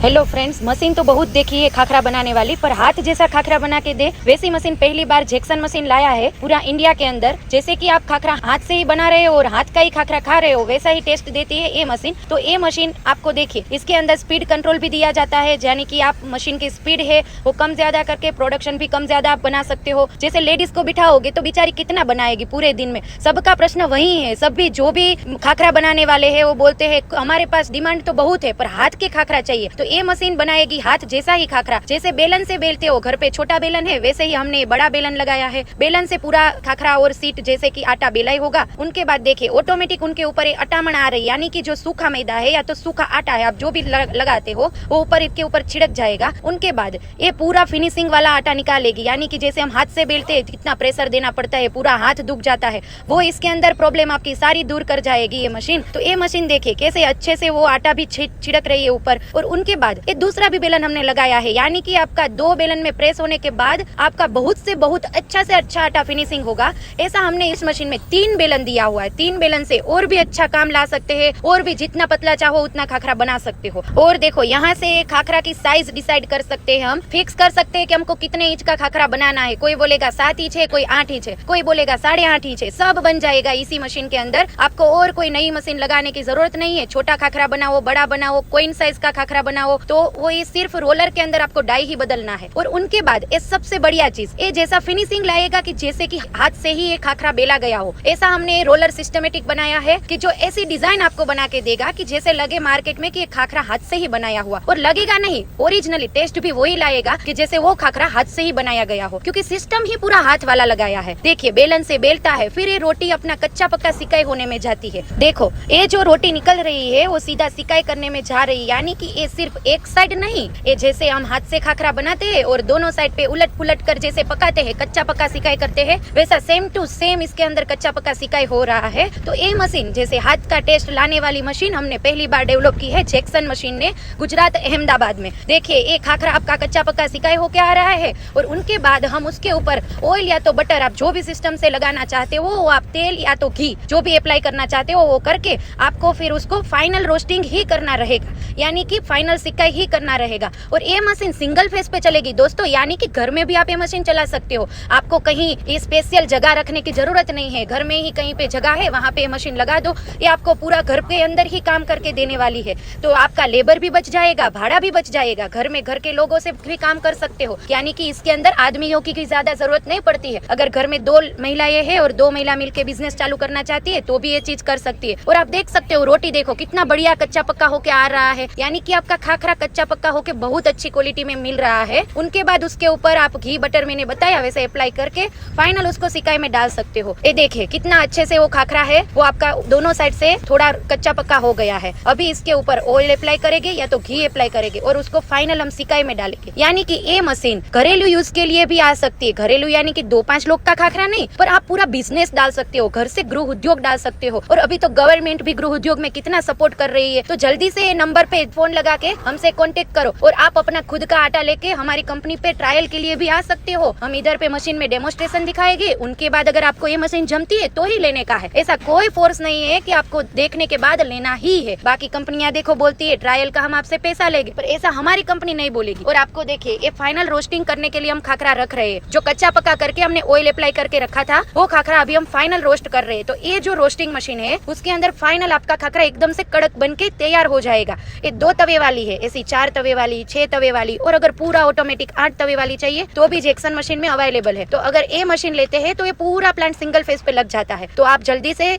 Hello friends, machine तो बहुत देखी है खाखरा बनाने वाली, पर हाथ जैसा खाखरा बना के दे वैसी मशीन पहली बार जैक्सन मशीन लाया है पूरा इंडिया के अंदर। जैसे कि आप खाखरा हाथ से ही बना रहे हो और हाथ का ही खाखरा खा रहे हो, वैसा ही टेस्ट देती है ये मशीन। तो ये मशीन आपको देखिए, इसके अंदर स्पीड कंट्रोल भी दिया जाता है, यानी कि आप मशीन की स्पीड है वो कम ज्यादा करके प्रोडक्शन भी कम ज्यादा आप बना सकते हो। जैसे लेडीज को बिठाओगे तो बेचारी कितना बनाएगी पूरे दिन में, सबका प्रश्न वही है। सब भी जो भी खाखरा बनाने वाले है वो बोलते हैं हमारे पास डिमांड तो बहुत है पर हाथ के खाखरा चाहिए। तो ये मशीन बनाएगी हाथ जैसा ही खाखरा। जैसे बेलन से बेलते हो, घर पे छोटा बेलन है वैसे ही हमने बड़ा बेलन लगाया है। बेलन से पूरा खाखरा और सीट जैसे कि आटा बेला ही होगा। उनके बाद देखिए ऑटोमेटिक उनके ऊपर अटामण आ रही, यानी कि जो सूखा मैदा है या तो सूखा आटा है, आप जो भी लगाते हो वो ऊपर इसके ऊपर छिड़क जाएगा। उनके बाद ये पूरा फिनिशिंग वाला आटा निकालेगी, यानी कि जैसे हम हाथ से बेलते हैं कितना प्रेशर देना पड़ता है, पूरा हाथ दुख जाता है, वो इसके अंदर प्रॉब्लम आपकी सारी दूर कर जाएगी ये मशीन। तो ये मशीन देखिए कैसे अच्छे से वो आटा भी छिड़क रही है ऊपर। और उनके बाद ये दूसरा भी बेलन हमने लगाया है, यानी कि आपका दो बेलन में प्रेस होने के बाद आपका बहुत से बहुत अच्छा से अच्छा आटा फिनिशिंग होगा। ऐसा हमने इस मशीन में 3 बेलन दिया हुआ है। 3 बेलन से और भी अच्छा काम ला सकते हैं, और भी जितना पतला चाहो उतना खाखरा बना सकते हो। और देखो यहाँ से खाखरा की साइज डिसाइड कर सकते हैं, हम फिक्स कर सकते हैं कि हमको कितने इंच का खाखरा बनाना है। कोई बोलेगा 7 इंच है, कोई 8 इंच है, कोई बोलेगा 8.5 इंच है, सब बन जाएगा इसी मशीन के अंदर। आपको और कोई नई मशीन लगाने की जरूरत नहीं है। छोटा खाखरा बनाओ, बड़ा बनाओ, कोइन साइज का खाखरा बनाओ, तो वो ये सिर्फ रोलर के अंदर आपको डाई ही बदलना है। और उनके बाद ये सबसे बढ़िया चीज, ये जैसा फिनिशिंग लाएगा कि जैसे कि हाथ से ही ये खाखरा बेला गया हो। ऐसा हमने रोलर सिस्टमेटिक बनाया है कि जो ऐसी डिजाइन आपको बना के देगा कि जैसे लगे मार्केट में कि ये खाखरा हाथ से ही बनाया हुआ। और लगेगा नहीं, ओरिजिनली टेस्ट भी वही लाएगा कि जैसे वो खाखरा हाथ से ही बनाया गया हो, क्योंकि सिस्टम ही पूरा हाथ वाला लगाया है। देखिए बेलन से बेलता है, फिर ये रोटी अपना कच्चा पक्का सिकाई होने में जाती है। देखो ये जो रोटी निकल रही है वो सीधा सिकाई करने में जा रही है, यानी कि ये सिर्फ एक साइड नहीं, ये जैसे हम हाथ से खाखरा बनाते हैं और दोनों साइड पे उलट पुलट कर जैसे पकाते हैं, कच्चा पक्का सिकाई करते हैं, वैसा सेम टू सेम इसके अंदर कच्चा पक्का सिकाई हो रहा है। तो ये मशीन जैसे हाथ का टेस्ट लाने वाली मशीन हमने पहली बार डेवलप की है जैक्सन मशीन ने, गुजरात अहमदाबाद में। देखिए ये खाखरा आपका कच्चा पक्का सिकाई होके आ रहा है, और उनके बाद हम उसके ऊपर ऑयल या तो बटर, आप जो भी सिस्टम से लगाना चाहते हो, वो आप तेल या तो घी जो भी अप्लाई करना चाहते हो वो करके आपको फिर उसको फाइनल रोस्टिंग ही करना रहेगा, यानी कि फाइनल सिकाई ही करना रहेगा। और ये मशीन सिंगल फेस पे चलेगी दोस्तों, यानी कि घर में भी आप ये मशीन चला सकते हो। आपको कहीं ये स्पेशल जगह रखने की जरूरत नहीं है, घर में ही कहीं पे जगह है वहां पे ये मशीन लगा दो, ये आपको पूरा घर के अंदर ही काम करके देने वाली है। तो आपका लेबर भी बच जाएगा, भाड़ा भी बच जाएगा, घर में घर के लोगों से भी काम कर सकते हो, यानी कि इसके अंदर आदमियों की ज्यादा जरूरत नहीं पड़ती है। अगर घर में 2 महिलाएं हैं और 2 महिला मिलकर बिजनेस चालू करना चाहती है तो भी ये चीज कर सकती है। और आप देख सकते हो रोटी देखो कितना बढ़िया कच्चा पक्का होके आ रहा है, यानी कि आपका खाखरा कच्चा पक्का होके बहुत अच्छी क्वालिटी में मिल रहा है। उनके बाद उसके ऊपर आप घी बटर मैंने बताया वैसे अप्लाई करके फाइनल उसको सिकाई में डाल सकते हो। ये देखिए कितना अच्छे से वो खाखरा है, वो आपका दोनों साइड से थोड़ा कच्चा पक्का हो गया है। अभी इसके ऊपर ऑयल अप्लाई करेंगे या तो घी अप्लाई करेंगे और उसको फाइनल हम सिकाई में डालेंगे। यानी कि ये मशीन घरेलू यूज के लिए भी आ सकती है। घरेलू यानी कि 2-5 लोग का खाखरा नहीं, पर आप पूरा बिजनेस डाल सकते हो, घर से गृह उद्योग डाल सकते हो। और अभी तो गवर्नमेंट भी गृह उद्योग में कितना सपोर्ट कर रही है। तो जल्दी से नंबर पे फोन लगा के हमसे कांटेक्ट करो और आप अपना खुद का आटा लेके हमारी कंपनी पे ट्रायल के लिए भी आ सकते हो। हम इधर पे मशीन में डेमोस्ट्रेशन दिखाएंगे, उनके बाद अगर आपको ये मशीन जमती है तो ही लेने का है। ऐसा कोई फोर्स नहीं है कि आपको देखने के बाद लेना ही है। बाकी कंपनियां देखो बोलती है ट्रायल का हम आपसे पैसा लेंगे, पर ऐसा हमारी कंपनी नहीं बोलेगी। और आपको देखिए ये फाइनल रोस्टिंग करने के लिए हम खाखरा रख रहे हैं। जो कच्चा पक्का करके हमने ऑयल अप्लाई करके रखा था वो खाखरा अभी हम फाइनल रोस्ट कर रहे हैं। तो ये जो रोस्टिंग मशीन है उसके अंदर फाइनल आपका खाखरा एकदम से कड़क बन के तैयार हो जाएगा। ये 2 तवे वाली है, ऐसी 4 तवे वाली, 6 तवे वाली, और अगर पूरा ऑटोमेटिक 8 तवे वाली चाहिए तो भी जैक्सन मशीन में अवेलेबल है। तो अगर ये मशीन लेते हैं तो ये पूरा प्लांट सिंगल फेस पे लग जाता है। तो आप जल्दी से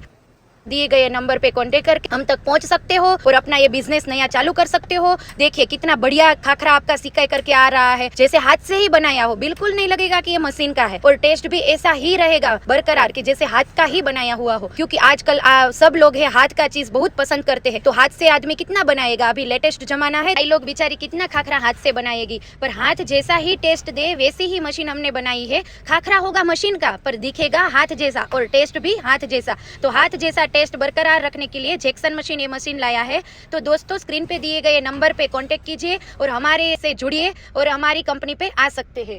दिए गए नंबर पे कांटेक्ट करके हम तक पहुंच सकते हो और अपना ये बिजनेस नया चालू कर सकते हो। देखिए कितना बढ़िया खाखरा आपका सिकाई करके आ रहा है, जैसे हाथ से ही बनाया हो, बिल्कुल नहीं लगेगा कि ये मशीन का है। और टेस्ट भी ऐसा ही रहेगा बरकरार कि जैसे हाथ का ही बनाया हुआ हो, क्योंकि आजकल सब लोग है हाथ का चीज बहुत पसंद करते हैं। तो हाथ से आदमी कितना बनाएगा, अभी लेटेस्ट जमाना है, कई लोग बेचारी कितना खाखरा हाथ से बनाएगी। पर हाथ जैसा ही टेस्ट दे वैसी ही मशीन हमने बनाई है। खाखरा होगा मशीन का पर दिखेगा हाथ जैसा और टेस्ट भी हाथ जैसा। तो हाथ जैसा टेस्ट बरकरार रखने के लिए जैक्सन मशीन ये मशीन लाया है। तो दोस्तों स्क्रीन पे दिए गए नंबर पे कांटेक्ट कीजिए और हमारे से जुड़िए और हमारी कंपनी पे आ सकते हैं।